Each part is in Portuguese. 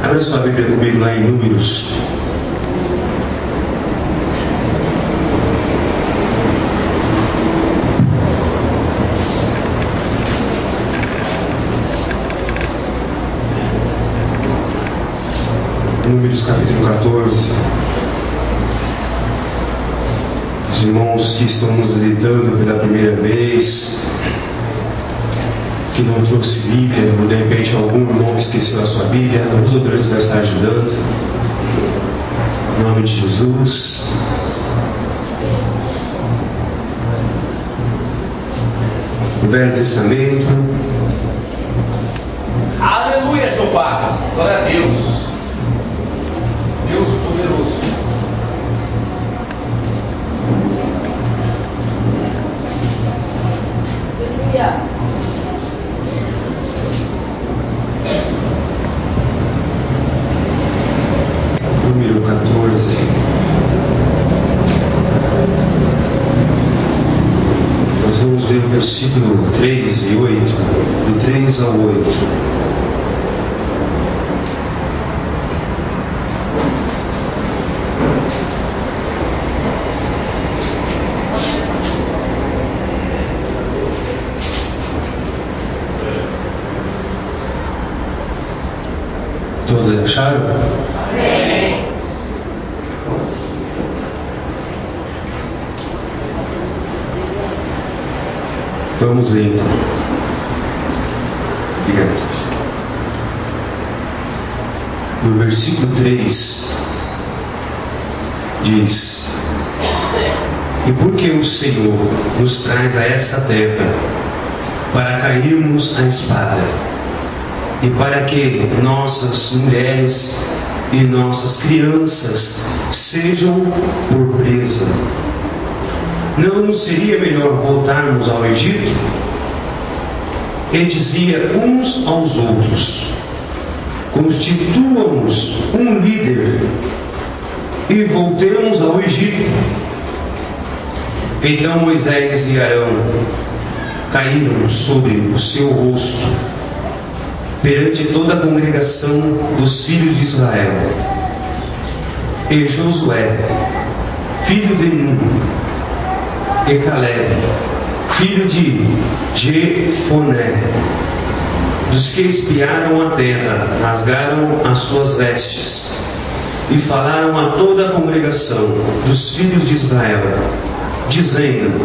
Abra sua Bíblia comigo lá em Números. Números capítulo 14. Os irmãos que estão nos visitando pela primeira vez, que não trouxe Bíblia, ou de repente algum irmão que esqueceu a sua Bíblia, os obreiros vai estar ajudando. Em nome de Jesus. O Velho Testamento. Aleluia, Jeová. Glória a Deus. Deus poderoso. Aleluia. Número 14. Nós vamos ver o versículo 3 e 8, do 3 ao 8. Todos acharam? Amém. Vamos ler então. Obrigado. No versículo 3 diz: E porque o Senhor nos traz a esta terra para cairmos à espada, e para que nossas mulheres e nossas crianças sejam por presa, não seria melhor voltarmos ao Egito? E dizia uns aos outros: Constituamos um líder e voltemos ao Egito. Então Moisés e Arão caíram sobre o seu rosto perante toda a congregação dos filhos de Israel. E Josué, filho de Nun, e Caleb, filho de Jefoné, dos que espiaram a terra, rasgaram as suas vestes e falaram a toda a congregação dos filhos de Israel, dizendo: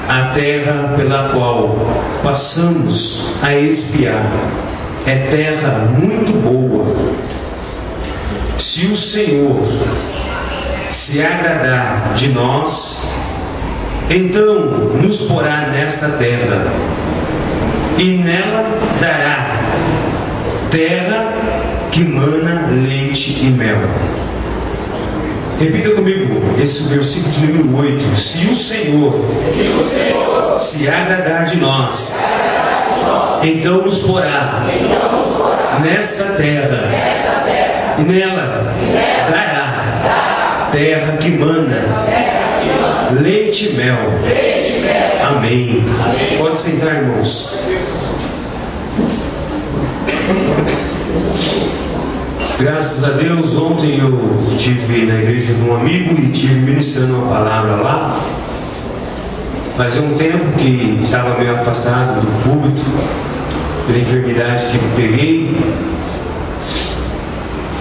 A terra pela qual passamos a espiar é terra muito boa. Se o Senhor se agradar de nós, então nos porá nesta terra, e nela dará terra que mana leite e mel. Repita comigo esse versículo de número 8. Se o Senhor se agradar de nós, então nos porá nesta terra, e nela dará terra que mana leite e mel. Amém. Pode sentar, irmãos. Graças a Deus, ontem eu estive na igreja de um amigo e estive ministrando uma palavra lá. Fazia um tempo que estava meio afastado do púlpito pela enfermidade que peguei,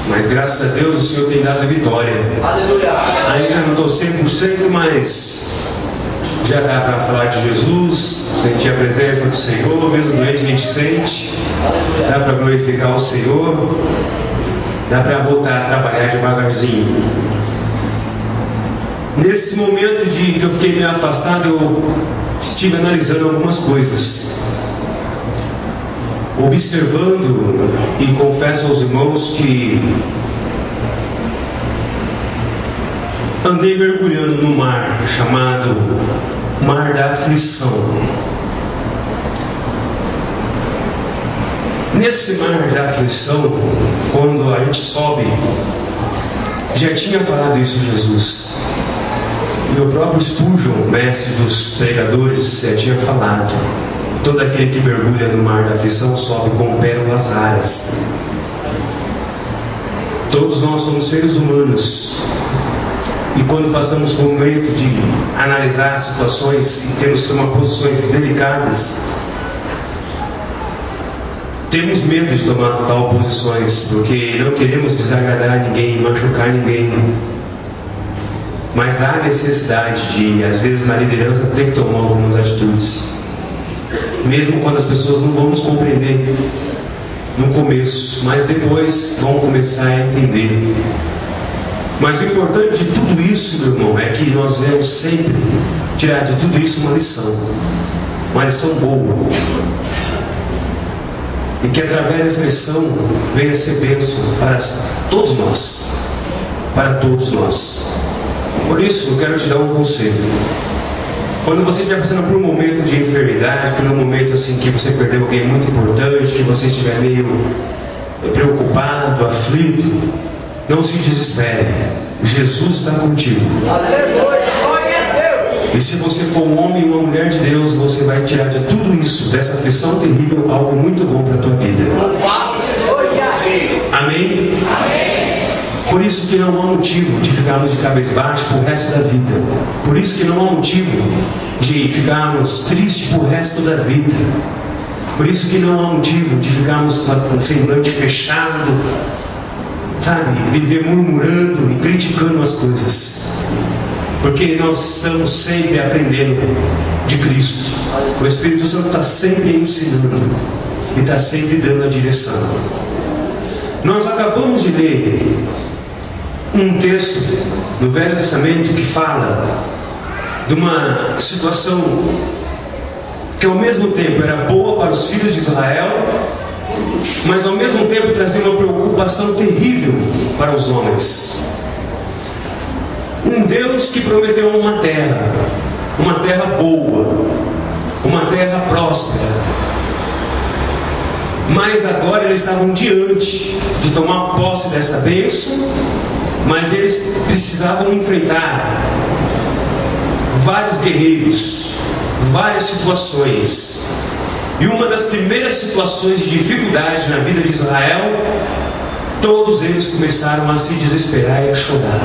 mas graças a Deus o Senhor tem dado a vitória. Aleluia. Ainda não estou 100%, mas já dá para falar de Jesus, sentir a presença do Senhor, mesmo doente a gente sente, dá para glorificar o Senhor, dá para voltar a trabalhar devagarzinho. Nesse momento que eu fiquei meio afastado, eu estive analisando algumas coisas, observando, e confesso aos irmãos que andei mergulhando no mar chamado Mar da Aflição. Nesse Mar da Aflição, quando a gente sobe, já tinha falado isso Jesus. E o próprio Spurgeon, mestre dos pregadores, já tinha falado: todo aquele que mergulha no mar da aflição sobe com pérolas raras. Todos nós somos seres humanos. E quando passamos por um momento de analisar situações e temos que tomar posições delicadas, temos medo de tomar tal posições, porque não queremos desagradar ninguém, machucar ninguém. Mas há necessidade de, às vezes na liderança, ter que tomar algumas atitudes, mesmo quando as pessoas não vão nos compreender no começo, mas depois vão começar a entender. Mas o importante de tudo isso, meu irmão, é que nós devemos sempre tirar de tudo isso uma lição boa, e que através dessa lição venha ser bênção para todos nós. Por isso eu quero te dar um conselho. Quando você estiver passando por um momento de enfermidade, por um momento assim que você perdeu alguém muito importante, que você estiver meio preocupado, aflito, não se desespere. Jesus está contigo. E se você for um homem e uma mulher de Deus, você vai tirar de tudo isso, dessa aflição terrível, algo muito bom para a tua vida. Amém? Por isso que não há motivo de ficarmos de cabeça baixa por resto da vida. Por isso que não há motivo de ficarmos tristes por resto da vida. Por isso que não há motivo de ficarmos com o semblante fechado, sabe, viver murmurando e criticando as coisas. Porque nós estamos sempre aprendendo de Cristo. O Espírito Santo está sempre ensinando e está sempre dando a direção. Nós acabamos de ler um texto no Velho Testamento que fala de uma situação que ao mesmo tempo era boa para os filhos de Israel, mas ao mesmo tempo trazia uma preocupação terrível para os homens. Um Deus que prometeu uma terra boa, uma terra próspera, mas agora eles estavam diante de tomar posse dessa bênção, mas eles precisavam enfrentar vários guerreiros, várias situações. E uma das primeiras situações de dificuldade na vida de Israel, todos eles começaram a se desesperar e a chorar.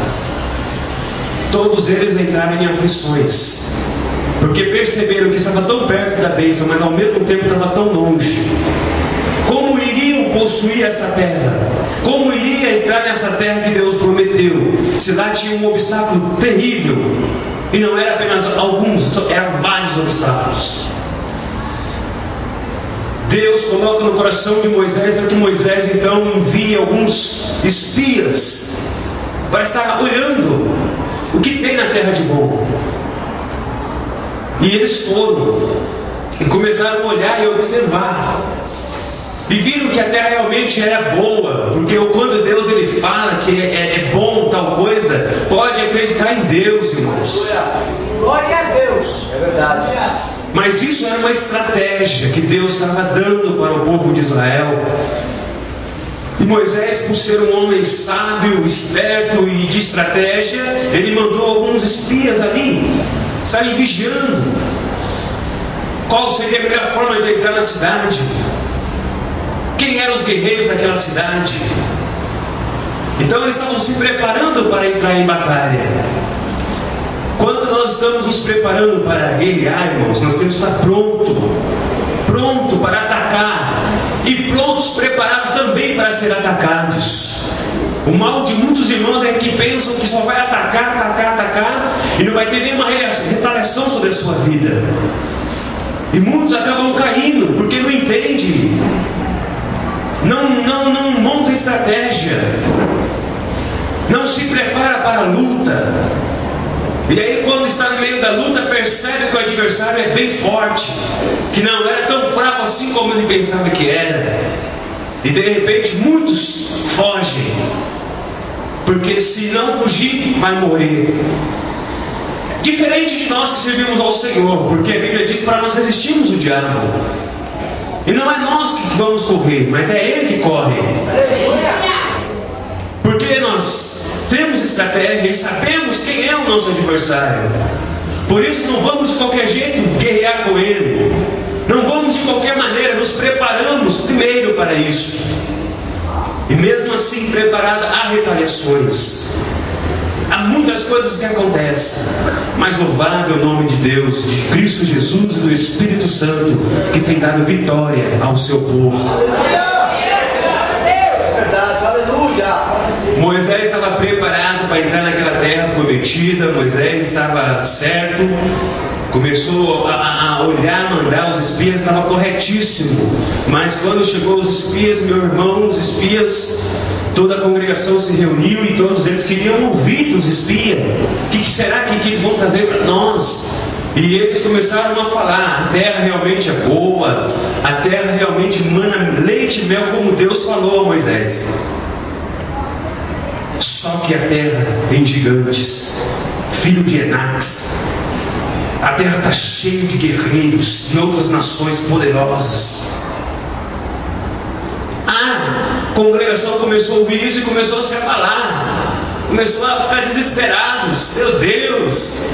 Todos eles entraram em aflições, porque perceberam que estava tão perto da bênção, mas ao mesmo tempo estava tão longe. Como iriam possuir essa terra? Como iria entrar nessa terra que Deus prometeu? Se lá tinha um obstáculo terrível, e não era apenas alguns, eram vários obstáculos. Deus coloca no coração de Moisés, para que Moisés então envie alguns espias para estar olhando o que tem na terra de bom. E eles foram e começaram a olhar e observar, e viram que a terra realmente era boa, porque quando Deus ele fala que é bom tal coisa, pode acreditar em Deus, irmãos. Glória a Deus, é verdade. Mas isso era uma estratégia que Deus estava dando para o povo de Israel. E Moisés, por ser um homem sábio, esperto e de estratégia, ele mandou alguns espias ali estarem vigiando qual seria a melhor forma de entrar na cidade, quem eram os guerreiros daquela cidade. Então eles estavam se preparando para entrar em batalha. Quando nós estamos nos preparando para guerrear, irmãos, nós temos que estar pronto para atacar, e prontos, preparados também para ser atacados. O mal de muitos irmãos é que pensam que só vai atacar, e não vai ter nenhuma retaliação sobre a sua vida. E muitos acabam caindo, porque não entendem, não monta estratégia, não se prepara para a luta. E aí quando está no meio da luta, percebe que o adversário é bem forte, que não era tão fraco assim como ele pensava que era. E de repente muitos fogem, porque se não fugir, vai morrer. Diferente de nós que servimos ao Senhor, porque a Bíblia diz para nós resistirmos o diabo. E não é nós que vamos correr, mas é Ele que corre. Porque nós temos estratégia e sabemos quem é o nosso adversário. Por isso não vamos de qualquer jeito guerrear com ele. Não vamos de qualquer maneira, nos preparamos primeiro para isso. E mesmo assim preparada, há retaliações. Há muitas coisas que acontecem, mas louvado é o nome de Deus, de Cristo Jesus e do Espírito Santo, que tem dado vitória ao seu povo. Moisés estava preparado para entrar naquela terra prometida. Moisés estava certo, começou a olhar, mandar os espias, estava corretíssimo. Mas quando chegou os espias, meu irmão, os espias, toda a congregação se reuniu e todos eles queriam ouvir dos espias. O que será que eles vão trazer para nós? E eles começaram a falar: a terra realmente é boa, a terra realmente mana leite e mel, como Deus falou a Moisés. Só que a terra tem gigantes, filho de Enax. A terra está cheia de guerreiros de outras nações poderosas. A congregação começou a ouvir isso e começou a se abalar, começou a ficar desesperados. Meu Deus,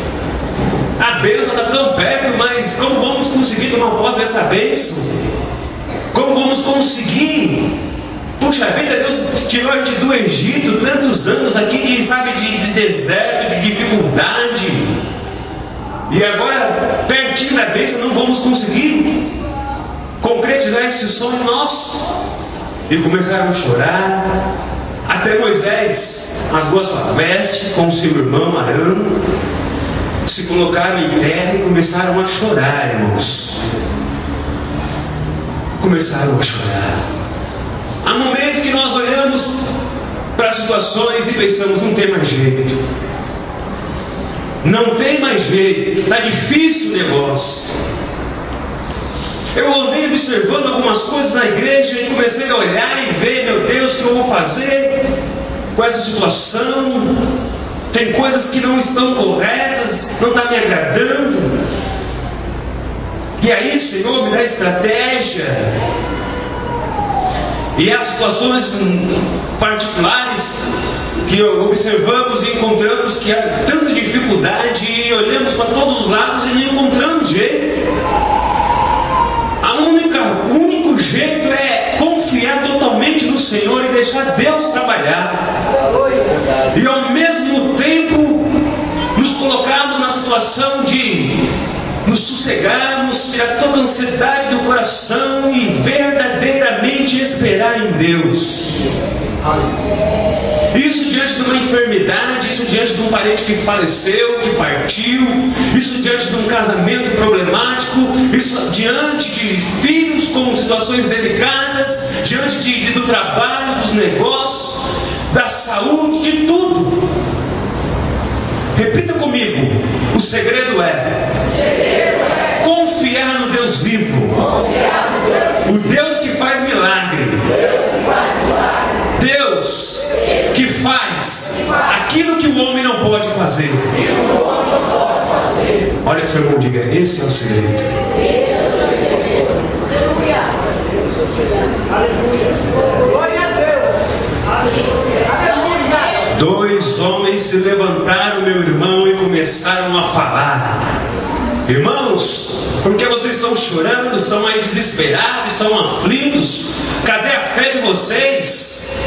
a bênção está tão perto, mas como vamos conseguir tomar posse dessa bênção? Como vamos conseguir? Puxa vida, Deus tirou a gente do Egito, tantos anos aqui de deserto, de dificuldade, e agora pertinho da bênção não vamos conseguir concretizar esse sonho nosso. E começaram a chorar. Até Moisés rasgou a sua veste com o seu irmão Arão, se colocaram em terra e começaram a chorar, irmãos. Começaram a chorar. Há momentos que nós olhamos para situações e pensamos: não tem mais jeito, não tem mais jeito, está difícil o negócio. Eu andei observando algumas coisas na igreja e comecei a olhar e ver: meu Deus, o que eu vou fazer com essa situação? Tem coisas que não estão corretas, não está me agradando. E aí, Senhor, me dá estratégia. E há situações particulares que observamos e encontramos que há tanta dificuldade, e olhamos para todos os lados e não encontramos jeito. O único jeito é confiar totalmente no Senhor e deixar Deus trabalhar. E ao mesmo tempo nos colocarmos na situação de nos sossegarmos, tirar toda a ansiedade do coração e verdadeiramente esperar em Deus. Isso diante de uma enfermidade, isso diante de um parente que faleceu, que partiu, isso diante de um casamento problemático, isso diante de filhos com situações delicadas, diante do trabalho, dos negócios, da saúde, de tudo. Repita comigo: o segredo é confiar no Deus vivo, o Deus que faz milagre, Deus que faz aquilo que o homem não pode fazer. Olha para o seu irmão e diga: esse é o segredo. Glória a Deus. Dois homens se levantaram, meu irmão, e começaram a falar: irmãos, por que vocês estão chorando? Estão aí desesperados, estão aflitos? Cadê a fé de vocês?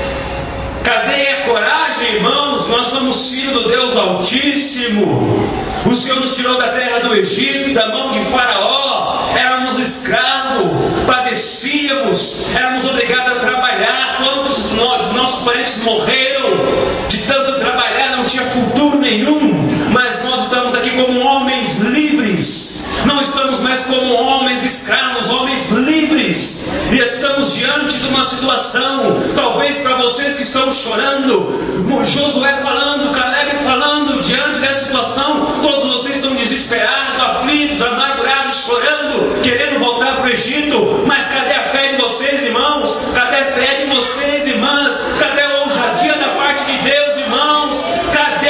Cadê a coragem, irmãos? Nós somos filhos do Deus Altíssimo. O Senhor nos tirou da terra do Egito, da mão de Faraó. Éramos escravos, padecíamos, éramos obrigados a trabalhar. Quantos dos nossos parentes morreram de tanto trabalhar, não tinha futuro nenhum. Mas nós estamos aqui como homens livres. Não estamos mais como homens escravos, homens livres. E estamos diante de uma situação, talvez para vocês que estão chorando, Josué falando, Caleb falando, diante dessa situação, todos vocês estão desesperados, aflitos, amargurados, chorando, querendo voltar para o Egito. Mas cadê a fé de vocês, irmãos? Cadê a fé de vocês, irmãs? Cadê a ousadia da parte de Deus, irmãos? Cadê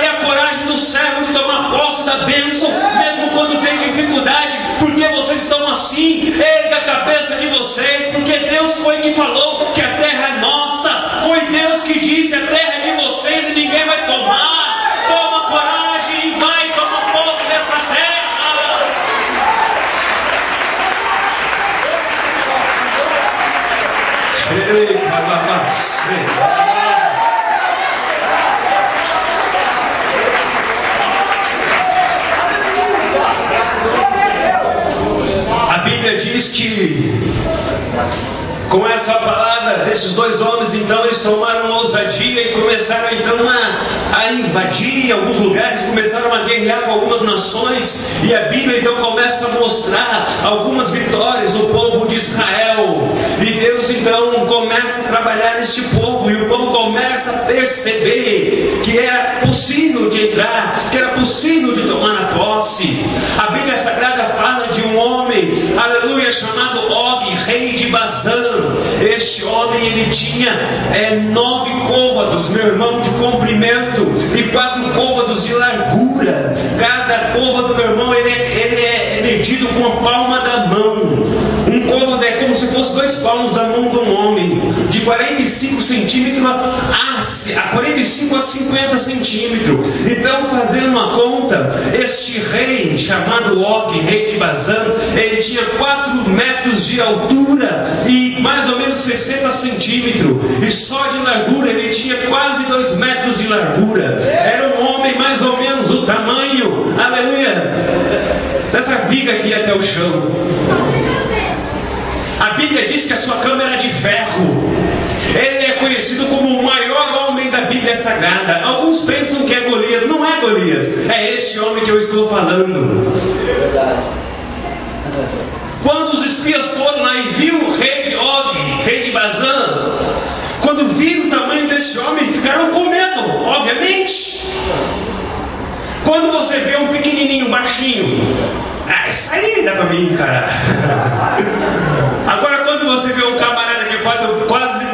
a coragem do servo de tomar posse da bênção, mesmo quando tem dificuldade? Porque vocês estão assim? Erga a cabeça de vocês, porque Deus foi que falou que a terra é nossa. Foi Deus que disse: a terra é de vocês e ninguém vai tomar. Toma coragem e vai tomar posse dessa terra. diz que com essa palavra desses dois homens, então eles tomaram ousadia e começaram então a invadir alguns lugares, começaram a guerrear com algumas nações, e a Bíblia então começa a mostrar algumas vitórias do povo de Israel, e Deus então começa a trabalhar neste povo, e o povo começa a perceber que era possível de entrar, que era possível de tomar a posse. A Bíblia Sagrada fala de um homem, aleluia, chamado Og, rei de Bazã. Este homem, ele tinha 9 côvados, meu irmão, de comprimento e 4 côvados de largura. Cada côvado, meu irmão, ele é medido com a palma da mão. Um côvado é como se fosse 2 palmos da mão de um homem, de 45 centímetros a 45 a 50 centímetros. Então, fazendo uma conta, este rei chamado Og, rei de Bazã, ele tinha 4 metros de altura e mais ou menos 60 centímetros, e só de largura ele tinha quase 2 metros de largura. Era um homem mais ou menos o tamanho, aleluia, dessa viga aqui até o chão. A Bíblia diz que a sua cama era de ferro. Ele é conhecido como o maior homem da Bíblia Sagrada. Alguns pensam que é Golias. Não é Golias, é este homem que eu estou falando. Quando os espias foram lá e viram o rei de Og, rei de Bazã, quando viram o tamanho desse homem, ficaram com medo, obviamente. Quando você vê um pequenininho, baixinho, isso aí dá pra mim encarar. Agora, quando você vê um camarada que quase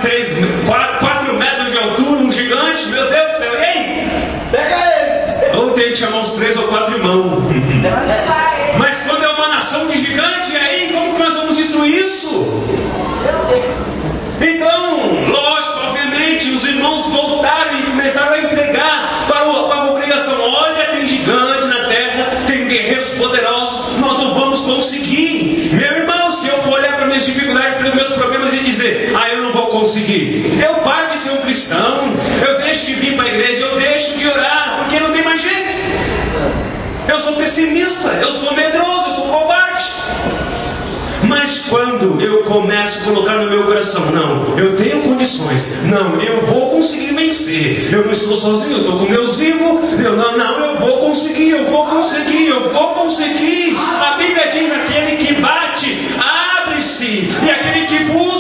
4 metros de altura, um gigante, meu Deus do céu, ei! Pega ele! Ou tem que chamar uns 3 ou 4 irmãos. Mas quando é uma nação de gigante, e aí, como que nós vamos destruir isso? Então, lógico, obviamente, os irmãos voltaram e começaram a entregar para a congregação: olha, tem gigante na terra, tem guerreiros poderosos, nós não vamos conseguir. Meu irmão, se eu for olhar para minhas dificuldades, para os meus problemas e dizer: eu não vou conseguir, eu paro de ser um cristão, eu deixo de vir para a igreja, eu deixo de orar, porque não tem mais jeito. Eu sou pessimista, eu sou medroso, eu sou covarde. Mas quando eu começo a colocar no meu coração: não, eu tenho condições, não, eu vou conseguir vencer, eu não estou sozinho, eu estou com Deus vivo, eu vou conseguir, eu vou conseguir, eu vou conseguir. A Bíblia diz: aquele que bate, abre-se, e aquele que busca,